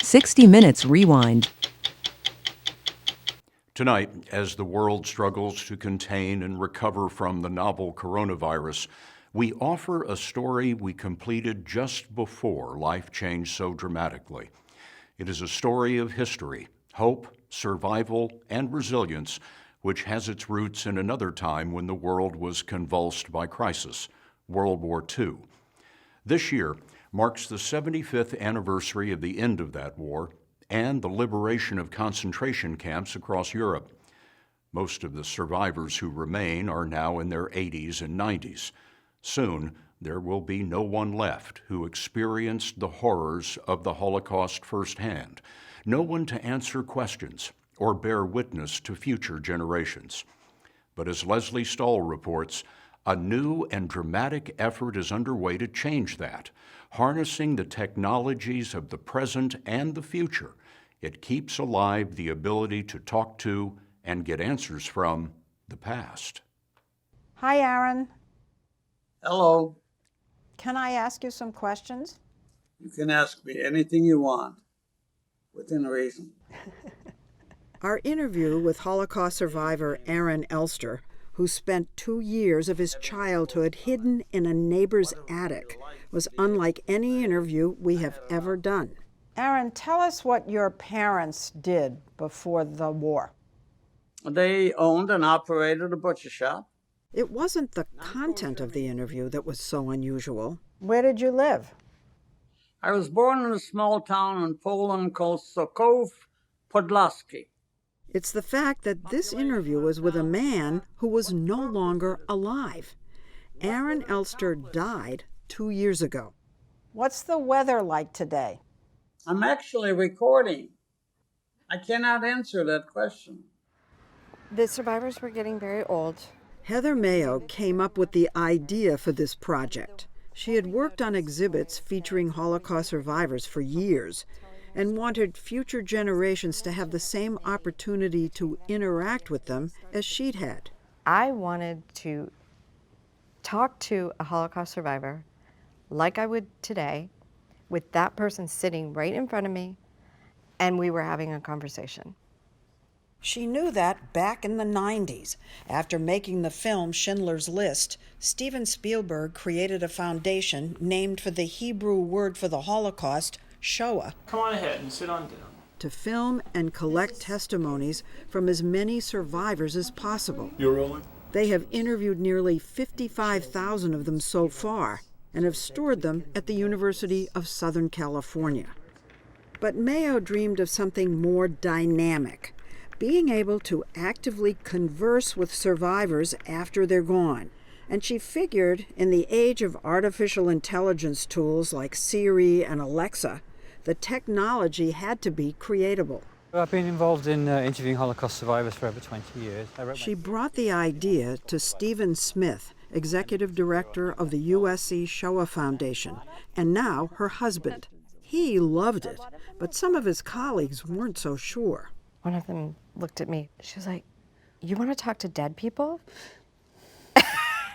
60 Minutes Rewind. Tonight, as the world struggles to contain and recover from the novel coronavirus, we offer a story we completed just before life changed so dramatically. It is a story of history, hope, survival, and resilience, which has its roots in another time when the world was convulsed by crisis, World War II. This year marks the 75th anniversary of the end of that war and the liberation of concentration camps across Europe. Most of the survivors who remain are now in their 80s and 90s. Soon, there will be no one left who experienced the horrors of the Holocaust firsthand, no one to answer questions or bear witness to future generations. But as Lesley Stahl reports, a new and dramatic effort is underway to change that. Harnessing the technologies of the present and the future, it keeps alive the ability to talk to and get answers from the past. Hi, Aaron. Hello. Can I ask you some questions? You can ask me anything you want, within reason. Our interview with Holocaust survivor Aaron Elster, who spent 2 years of his childhood hidden in a neighbor's attic, was unlike any interview we have ever done. Aaron, tell us what your parents did before the war. They owned and operated a butcher shop. It wasn't the content of the interview that was so unusual. Where did you live? I was born in a small town in Poland called Sokow Podlaski. It's the fact that this interview was with a man who was no longer alive. Aaron Elster died 2 years ago. What's the weather like today? I'm actually recording. I cannot answer that question. The survivors were getting very old. Heather Mayo came up with the idea for this project. She had worked on exhibits featuring Holocaust survivors for years and wanted future generations to have the same opportunity to interact with them as she'd had. I wanted to talk to a Holocaust survivor like I would today, with that person sitting right in front of me, and we were having a conversation. She knew that back in the 90s. After making the film Schindler's List, Steven Spielberg created a foundation named for the Hebrew word for the Holocaust, Shoah. Come on ahead and sit on down. To film and collect testimonies from as many survivors as possible. You're rolling? They have interviewed nearly 55,000 of them so far and have stored them at the University of Southern California. But Mayo dreamed of something more dynamic, being able to actively converse with survivors after they're gone. And she figured in the age of artificial intelligence tools like Siri and Alexa, the technology had to be creatable. I've been involved in interviewing Holocaust survivors for over 20 years. She brought the idea to Stephen Smith, executive director of the USC Shoah Foundation, and now her husband. He loved it, but some of his colleagues weren't so sure. One of them looked at me. She was like, "You want to talk to dead people?"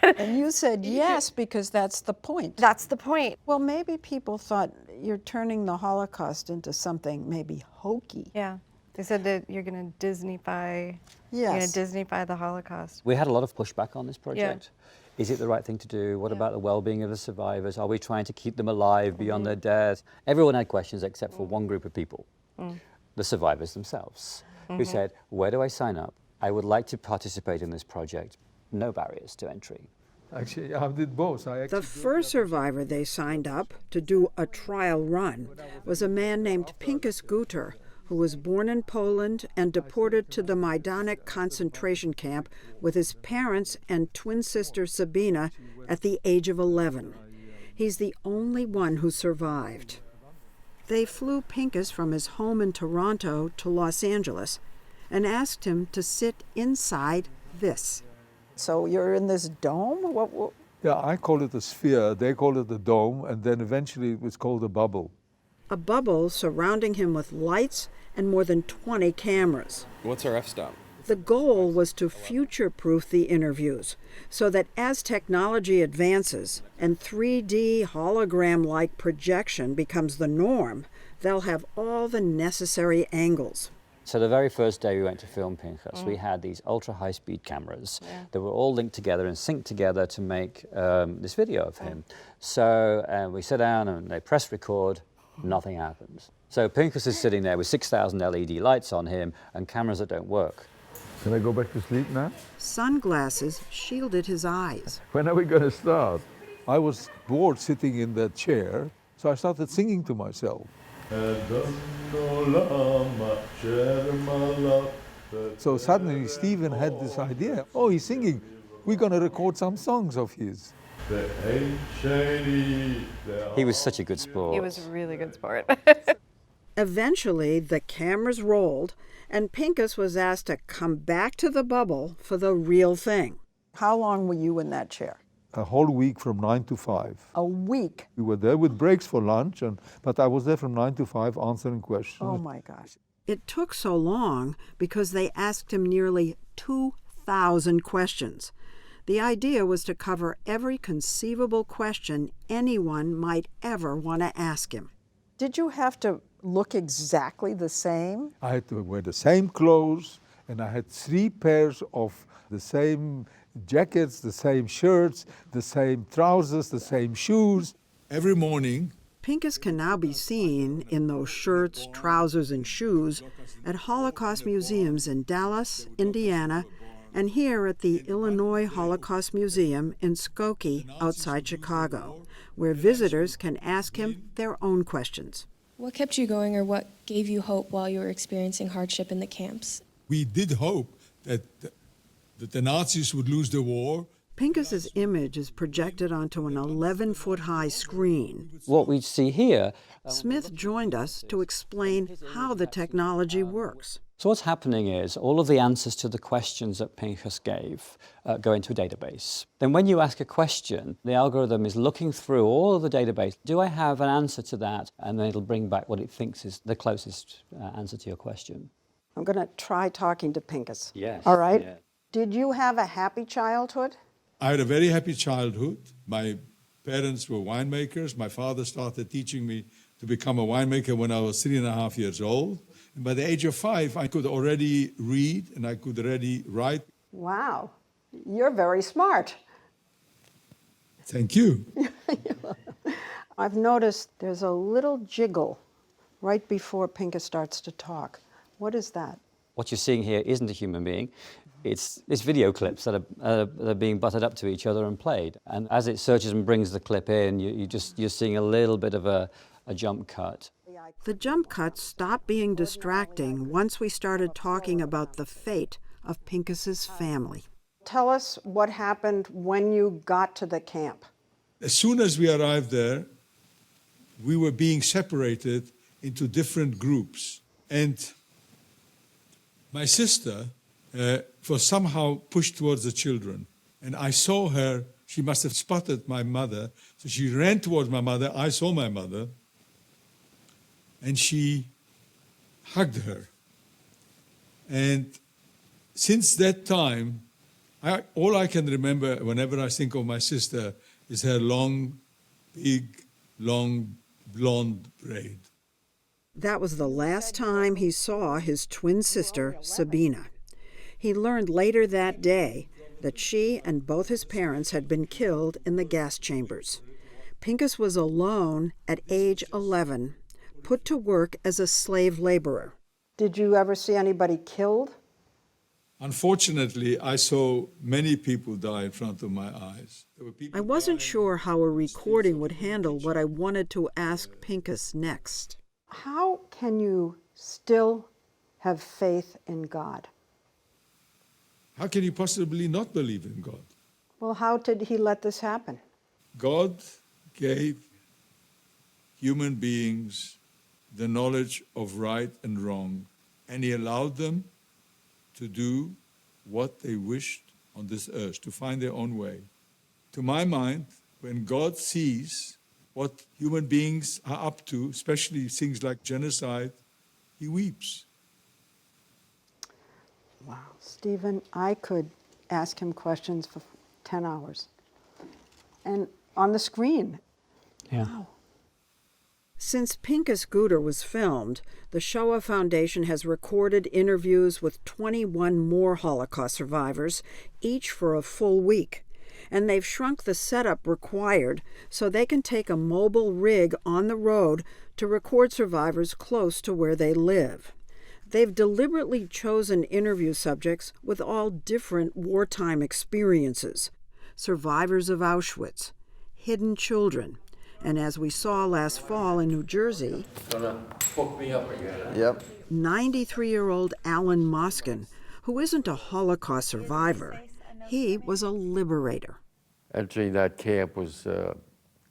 And you said yes, because that's the point. That's the point. Well, maybe people thought you're turning the Holocaust into something maybe hokey. Yeah. They said that you're going to Disneyfy. You're going Yes. to Disneyfy the Holocaust. We had a lot of pushback on this project. Is it the right thing to do? What about the well-being of the survivors? Are we trying to keep them alive beyond their death? Everyone had questions except for one group of people, the survivors themselves, who said, where do I sign up? I would like to participate in this project. No barriers to entry. Actually, I did both. The first survivor they signed up to do a trial run was a man named Pinchas Gutter, who was born in Poland and deported to the Majdanek concentration camp with his parents and twin sister Sabina at the age of 11. He's the only one who survived. They flew Pinchas from his home in Toronto to Los Angeles and asked him to sit inside this. So you're in this dome? What? Yeah, I call it a sphere, they call it a dome, and then eventually it was called a bubble. A bubble surrounding him with lights and more than 20 cameras. What's our f-stop? The goal was to future-proof the interviews so that as technology advances and 3D hologram-like projection becomes the norm, they'll have all the necessary angles. So the very first day we went to film Pinchas, we had these ultra high-speed cameras that were all linked together and synced together to make this video of him. So we sit down and they press record, nothing happens. So Pinchas is sitting there with 6,000 LED lights on him and cameras that don't work. Can I go back to sleep now? Sunglasses shielded his eyes. When are we going to start? I was bored sitting in that chair, so I started singing to myself. So suddenly Stephen had this idea. Oh, he's singing. We're going to record some songs of his. He was such a good sport. He was a really good sport. Eventually, the cameras rolled, and Pinchas was asked to come back to the bubble for the real thing. How long were you in that chair? A whole week from 9 to 5. A week? We were there with breaks for lunch, but I was there from 9 to 5 answering questions. Oh my gosh. It took so long because they asked him nearly 2,000 questions. The idea was to cover every conceivable question anyone might ever want to ask him. Did you have to look exactly the same? I had to wear the same clothes, and I had 3 pairs of the same jackets, the same shirts, the same trousers, the same shoes. Every morning, Pinchas can now be seen in those shirts, trousers, and shoes at Holocaust museums in Dallas, Indiana, and here at the Illinois Holocaust Museum in Skokie outside Chicago, where visitors can ask him their own questions. What kept you going, or what gave you hope while you were experiencing hardship in the camps? We did hope that the Nazis would lose the war. Pinchas's image is projected onto an 11-foot-high screen. What we see here... Smith joined us to explain how the technology works. So what's happening is all of the answers to the questions that Pinchas gave go into a database. Then when you ask a question, the algorithm is looking through all of the database. Do I have an answer to that? And then it'll bring back what it thinks is the closest answer to your question. I'm going to try talking to Pinchas. Yes. All right? Yeah. Did you have a happy childhood? I had a very happy childhood. My parents were winemakers. My father started teaching me to become a winemaker when I was 3.5 years old. And by the age of 5, I could already read and I could already write. Wow, you're very smart. Thank you. I've noticed there's a little jiggle right before Pinchas starts to talk. What is that? What you're seeing here isn't a human being. It's video clips that are being butted up to each other and played. And as it searches and brings the clip in, you're seeing a little bit of a jump cut. The jump cuts stopped being distracting once we started talking about the fate of Pinchas's family. Tell us what happened when you got to the camp. As soon as we arrived there, we were being separated into different groups. And my sister was somehow pushed towards the children. And I saw her, she must have spotted my mother. So she ran towards my mother. I saw my mother. And she hugged her. And since that time, all I can remember whenever I think of my sister is her long, big, long, blonde braid. That was the last time he saw his twin sister, Sabina. He learned later that day that she and both his parents had been killed in the gas chambers. Pinchas was alone at age 11, put to work as a slave laborer. Did you ever see anybody killed? Unfortunately, I saw many people die in front of my eyes. I wasn't sure how a recording would handle what I wanted to ask Pinchas next. How can you still have faith in God? How can you possibly not believe in God? Well, how did he let this happen? God gave human beings the knowledge of right and wrong, and he allowed them to do what they wished on this earth, to find their own way. To my mind, when God sees what human beings are up to, especially things like genocide, he weeps. Wow. Stephen, I could ask him questions for 10 hours. And on the screen. Yeah. Wow. Since Pinchas Gutter was filmed, the Shoah Foundation has recorded interviews with 21 more Holocaust survivors, each for a full week. And they've shrunk the setup required so they can take a mobile rig on the road to record survivors close to where they live. They've deliberately chosen interview subjects with all different wartime experiences. Survivors of Auschwitz, hidden children, and as we saw last fall in New Jersey, Gonna hook me up again. Yep. 93-year-old Alan Moskin, who isn't a Holocaust survivor. He was a liberator. Entering that camp was the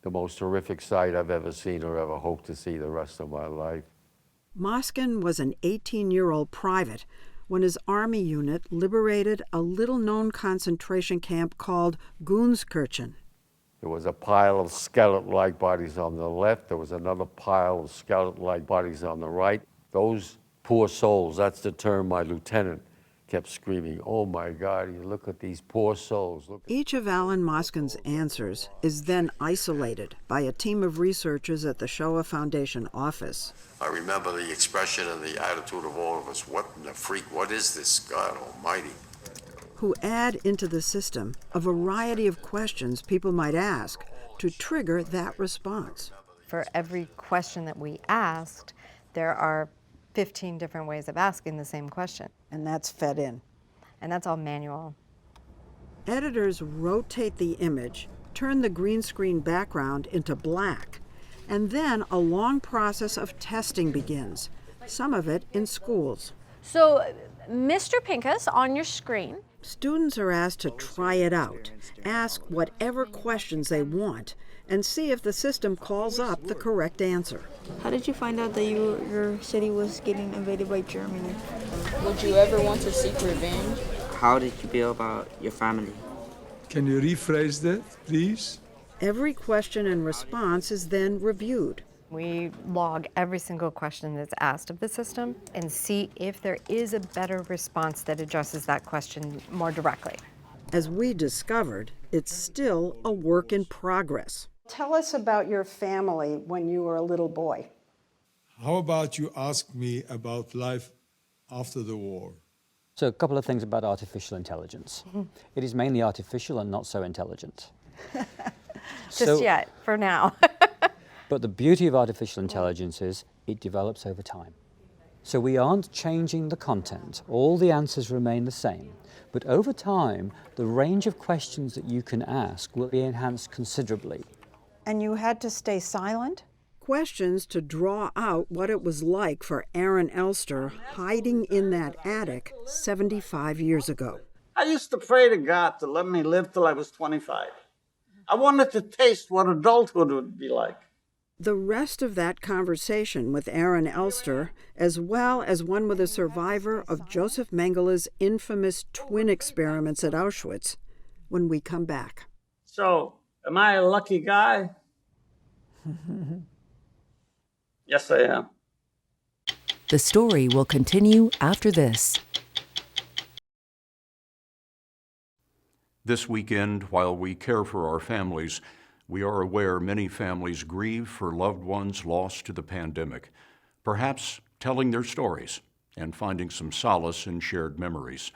most horrific sight I've ever seen or ever hope to see the rest of my life. Moskin was an 18-year-old private when his army unit liberated a little-known concentration camp called Gunskirchen. There was a pile of skeleton-like bodies on the left. There was another pile of skeleton-like bodies on the right. Those poor souls, that's the term my lieutenant kept screaming, "Oh my God, you look at these poor souls." Each of Alan Moskin's answers is then isolated by a team of researchers at the Shoah Foundation office. I remember the expression and the attitude of all of us. What in the freak, what is this, God Almighty? Who add into the system a variety of questions people might ask to trigger that response. For every question that we asked, there are 15 different ways of asking the same question. And that's fed in. And that's all manual. Editors rotate the image, turn the green screen background into black, and then a long process of testing begins, some of it in schools. So, Mr. Pinchas, on your screen. Students are asked to try it out, ask whatever questions they want, and see if the system calls up the correct answer. How did you find out that your city was getting invaded by Germany? Would you ever want to seek revenge? How did you feel about your family? Can you rephrase that, please? Every question and response is then reviewed. We log every single question that's asked of the system and see if there is a better response that addresses that question more directly. As we discovered, it's still a work in progress. Tell us about your family when you were a little boy. How about you ask me about life after the war? So a couple of things about artificial intelligence. It is mainly artificial and not so intelligent. Just yet, for now. But the beauty of artificial intelligence is it develops over time. So we aren't changing the content. All the answers remain the same. But over time, the range of questions that you can ask will be enhanced considerably. And you had to stay silent? Questions to draw out what it was like for Aaron Elster hiding in that attic 75 years ago. I used to pray to God to let me live till I was 25. I wanted to taste what adulthood would be like. The rest of that conversation with Aaron Elster, as well as one with a survivor of Joseph Mengele's infamous twin experiments at Auschwitz, when we come back. So, am I a lucky guy? Yes, I am. The story will continue after this. This weekend, while we care for our families, we are aware many families grieve for loved ones lost to the pandemic, perhaps telling their stories and finding some solace in shared memories.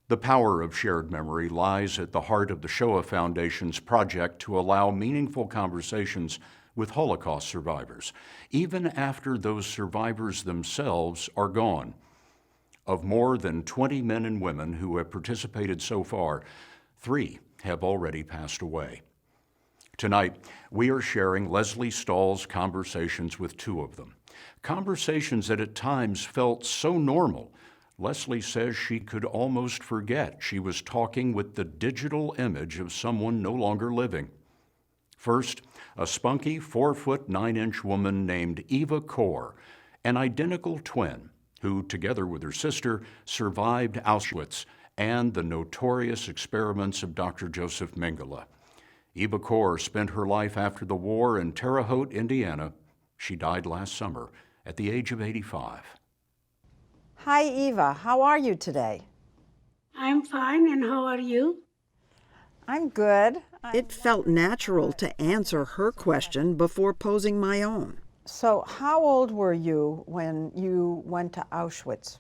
The power of shared memory lies at the heart of the Shoah Foundation's project to allow meaningful conversations with Holocaust survivors, even after those survivors themselves are gone. Of more than 20 men and women who have participated so far, 3 have already passed away. Tonight, we are sharing Lesley Stahl's conversations with 2 of them. Conversations that at times felt so normal, Lesley says she could almost forget she was talking with the digital image of someone no longer living. First, a spunky 4-foot 9-inch woman named Eva Kor, an identical twin who, together with her sister, survived Auschwitz and the notorious experiments of Dr. Joseph Mengele. Eva Kor spent her life after the war in Terre Haute, Indiana. She died last summer at the age of 85. Hi, Eva. How are you today? I'm fine, and how are you? I'm good. It felt natural to answer her question before posing my own. So, how old were you when you went to Auschwitz?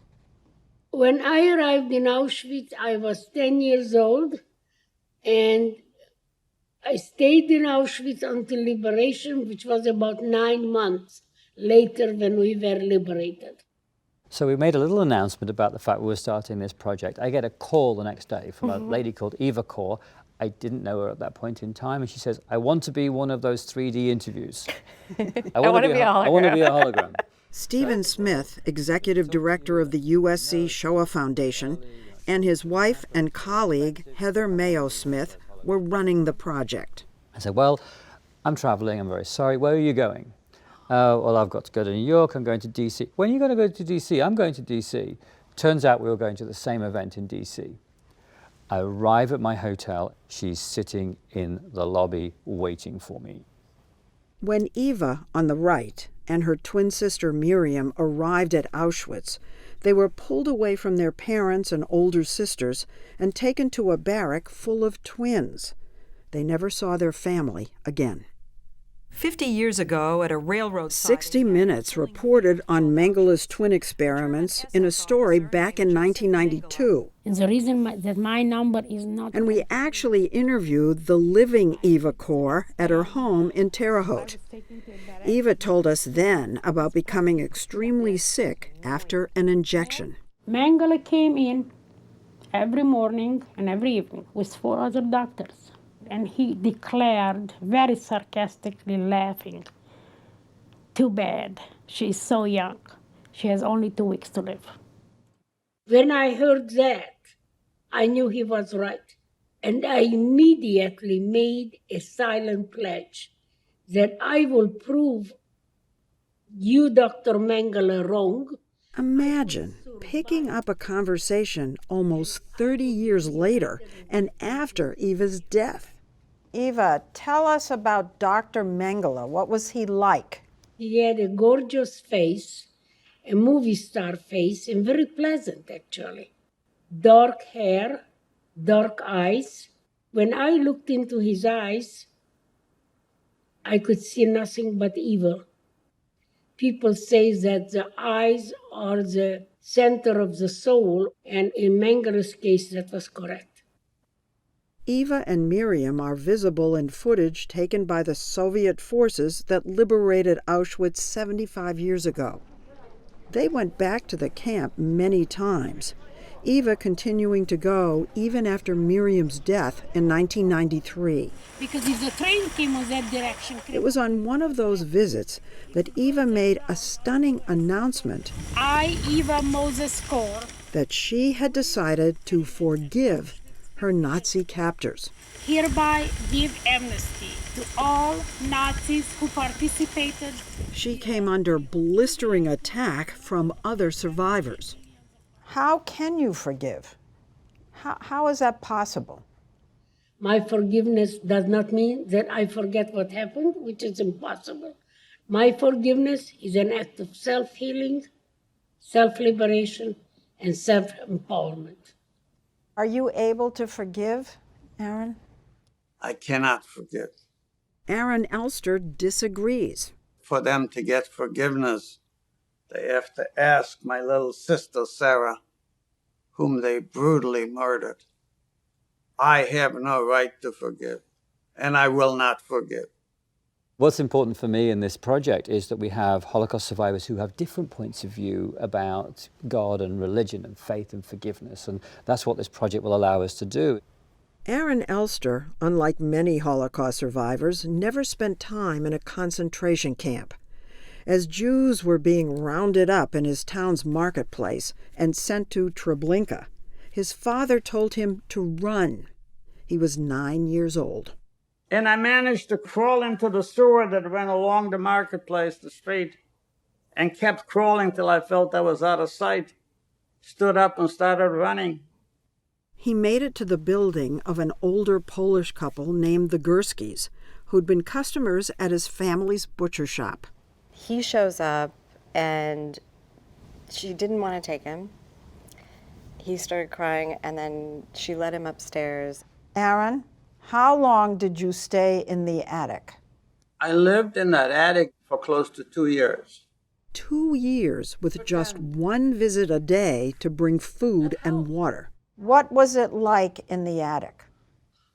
When I arrived in Auschwitz, I was 10 years old, and I stayed in Auschwitz until liberation, which was about 9 months later when we were liberated. So we made a little announcement about the fact we were starting this project. I get a call the next day from a lady called Eva Kor. I didn't know her at that point in time, and she says, I want to be one of those 3D interviews. I want to be a hologram. I want to be a hologram. Stephen Smith, executive director of the USC Shoah Foundation, and his wife and colleague, Heather Mayo Smith, were running the project. I said, well, I'm traveling, I'm very sorry. Where are you going? Well, I've got to go to New York, I'm going to DC. When are you going to go to DC? I'm going to DC. Turns out we were going to the same event in DC. I arrive at my hotel, she's sitting in the lobby waiting for me. When Eva, on the right, and her twin sister Miriam arrived at Auschwitz, they were pulled away from their parents and older sisters and taken to a barrack full of twins. They never saw their family again. 50 years ago at a railroad 60 Minutes reported on Mengele's twin experiments in a story back in 1992. And the reason that my number is not... And we actually interviewed the living Eva Kor at her home in Terre Haute. Eva told us then about becoming extremely sick after an injection. Mengele came in every morning and every evening with 4 other doctors. And he declared, very sarcastically laughing, too bad, she's so young. She has only 2 weeks to live. When I heard that, I knew he was right. And I immediately made a silent pledge that I will prove you, Dr. Mengele, wrong. Imagine picking up a conversation almost 30 years later and after Eva's death. Eva, tell us about Dr. Mengele. What was he like? He had a gorgeous face, a movie star face, and very pleasant, actually. Dark hair, dark eyes. When I looked into his eyes, I could see nothing but evil. People say that the eyes are the center of the soul, and in Mengele's case, that was correct. Eva and Miriam are visible in footage taken by the Soviet forces that liberated Auschwitz 75 years ago. They went back to the camp many times, Eva continuing to go even after Miriam's death in 1993. Because if the train came in that direction... It was on one of those visits that Eva made a stunning announcement. I, Eva Moses Kor, that she had decided to forgive her Nazi captors. Hereby give amnesty to all Nazis who participated. She came under blistering attack from other survivors. How can you forgive? How is that possible? My forgiveness does not mean that I forget what happened, which is impossible. My forgiveness is an act of self-healing, self-liberation, and self-empowerment. Are you able to forgive, Aaron? I cannot forgive. Aaron Elster disagrees. For them to get forgiveness, they have to ask my little sister Sarah, whom they brutally murdered. I have no right to forgive, and I will not forgive. What's important for me in this project is that we have Holocaust survivors who have different points of view about God and religion and faith and forgiveness, and that's what this project will allow us to do. Aaron Elster, unlike many Holocaust survivors, never spent time in a concentration camp. As Jews were being rounded up in his town's marketplace and sent to Treblinka, his father told him to run. He was 9 years old. And I managed to crawl into the sewer that ran along the marketplace, the street, and kept crawling till I felt I was out of sight. Stood up and started running. He made it to the building of an older Polish couple named the Gurskis, who'd been customers at his family's butcher shop. He shows up, and she didn't want to take him. he started crying, and then she led him upstairs. Aaron, how long did you stay in the attic? I lived in that attic for close to 2 years. 2 years with just one visit a day to bring food and water. What was it like in the attic?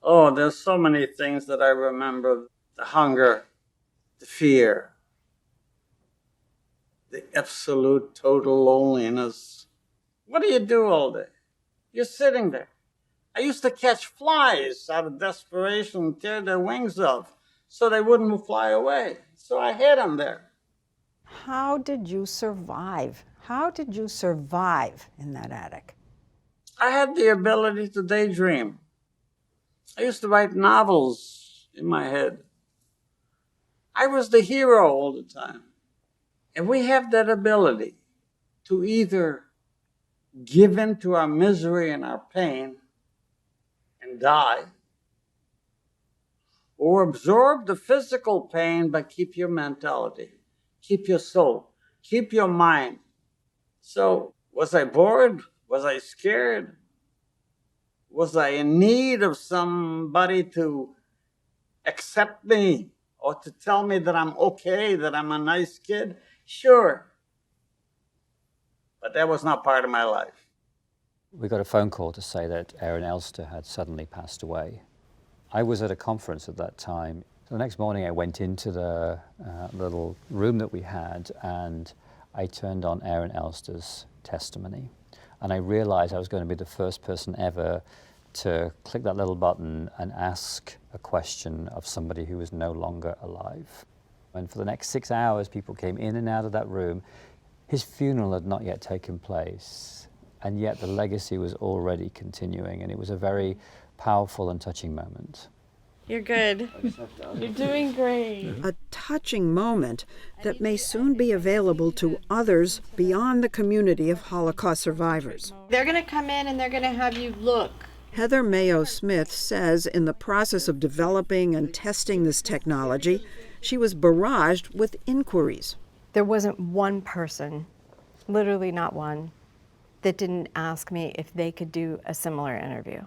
Oh, there's so many things that I remember. The hunger, the fear, the absolute total loneliness. What do you do all day? You're sitting there. I used to catch flies out of desperation and tear their wings off so they wouldn't fly away. So I hid them there. How did you survive? How did you survive in that attic? I had the ability to daydream. I used to write novels in my head. I was the hero all the time. And we have that ability to either give in to our misery and our pain and die, or absorb the physical pain but keep your mentality, keep your soul, keep your mind. So was I bored? Was I scared? Was I in need of somebody to accept me or to tell me that I'm okay, that I'm a nice kid? Sure. But that was not part of my life. We got a phone call to say that Aaron Elster had suddenly passed away. I was at a conference at that time. So the next morning I went into the little room that we had, and I turned on Aaron Elster's testimony. And I realized I was going to be the first person ever to click that little button and ask a question of somebody who was no longer alive. And for the next 6 hours, people came in and out of that room. His funeral had not yet taken place, and yet the legacy was already continuing, and it was a very powerful and touching moment. You're good. You're doing great. A touching moment that may soon be available to others beyond the community of Holocaust survivors. They're going to come in and they're going to have you look. Heather Mayo Smith says in the process of developing and testing this technology, she was barraged with inquiries. There wasn't one person, literally not one, that didn't ask me if they could do a similar interview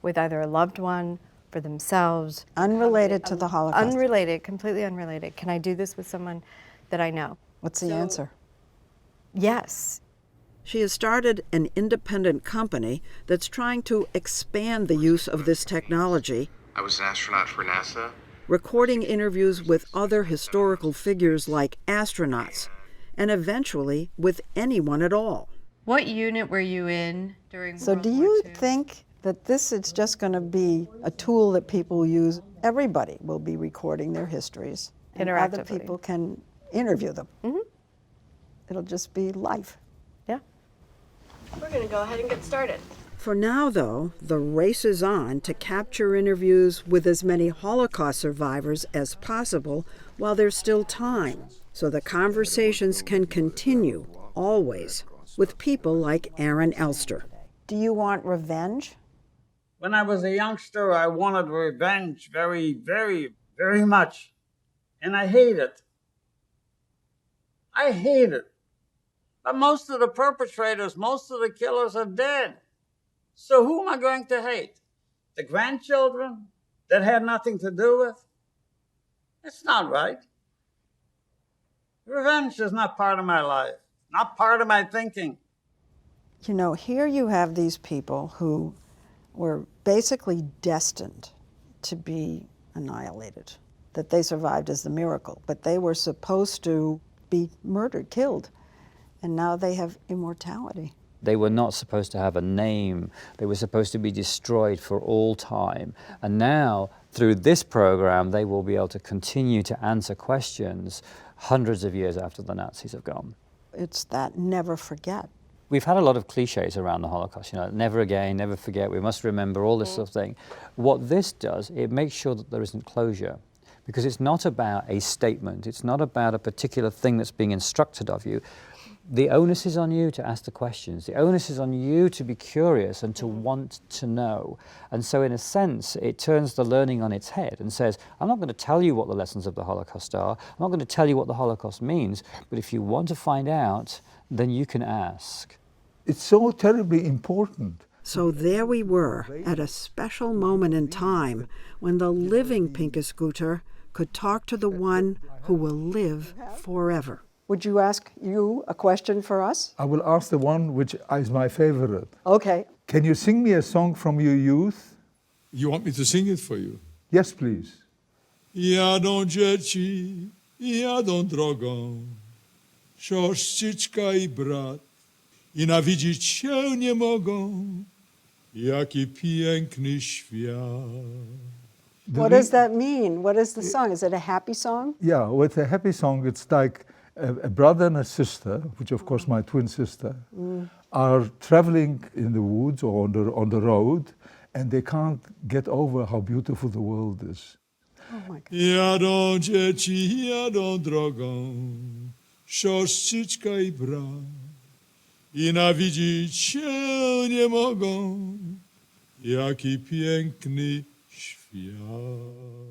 with either a loved one, for themselves. Unrelated to the Holocaust. Unrelated, completely unrelated. Can I do this with someone that I know? What's the answer? Yes. She has started an independent company that's trying to expand the use of this technology. I was an astronaut for NASA. Recording interviews with other historical figures like astronauts, and eventually with anyone at all. What unit were you in during World do War you II? think that this is just going to be a tool that people use? Everybody will be recording their histories, and other Interactively. people can interview them. Mm-hmm. It'll just be life. Yeah. We're going to go ahead and get started. For now, though, the race is on to capture interviews with as many Holocaust survivors as possible while there's still time, so the conversations can continue, always, with people like Aaron Elster. Do you want revenge? When I was a youngster, I wanted revenge very, very, very much. And I hate it. I hate it. But most of the perpetrators, most of the killers are dead. So who am I going to hate? The grandchildren that had nothing to do with? It's not right. Revenge is not part of my life, not part of my thinking. You know, here you have these people who were basically destined to be annihilated, that they survived as the miracle, but they were supposed to be murdered, killed, and now they have immortality. They were not supposed to have a name. They were supposed to be destroyed for all time. And now, through this program, they will be able to continue to answer questions hundreds of years after the Nazis have gone. It's that never forget. We've had a lot of cliches around the Holocaust, you know, never again, never forget, we must remember, all this sort of thing. What this does, it makes sure that there isn't closure, because it's not about a statement, it's not about a particular thing that's being instructed of you. The onus is on you to ask the questions. The onus is on you to be curious and to want to know. And so in a sense, it turns the learning on its head and says, I'm not going to tell you what the lessons of the Holocaust are. I'm not going to tell you what the Holocaust means. But if you want to find out, then you can ask. It's so terribly important. So there we were, at a special moment in time when the living Pinchas Gutter could talk to the one who will live forever. Would you ask you a question for us? I will ask the one which is my favorite. Okay. Can you sing me a song from your youth? You want me to sing it for you? Yes, please. Jadą dzieci, jadą drogą, siostryczka i brat, i nawidzieć się nie mogą, jaki piękny świat. What does that mean? What is the song? Is it a happy song? Yeah, with a happy song, it's like a brother and a sister, which of course my twin sister, are traveling in the woods or on the road, and they can't get over how beautiful the world is. Oh my God. Jadą dzieci, jadą drogą, siostryczka i brat, i nawidzieć się nie mogą, jaki piękny świat.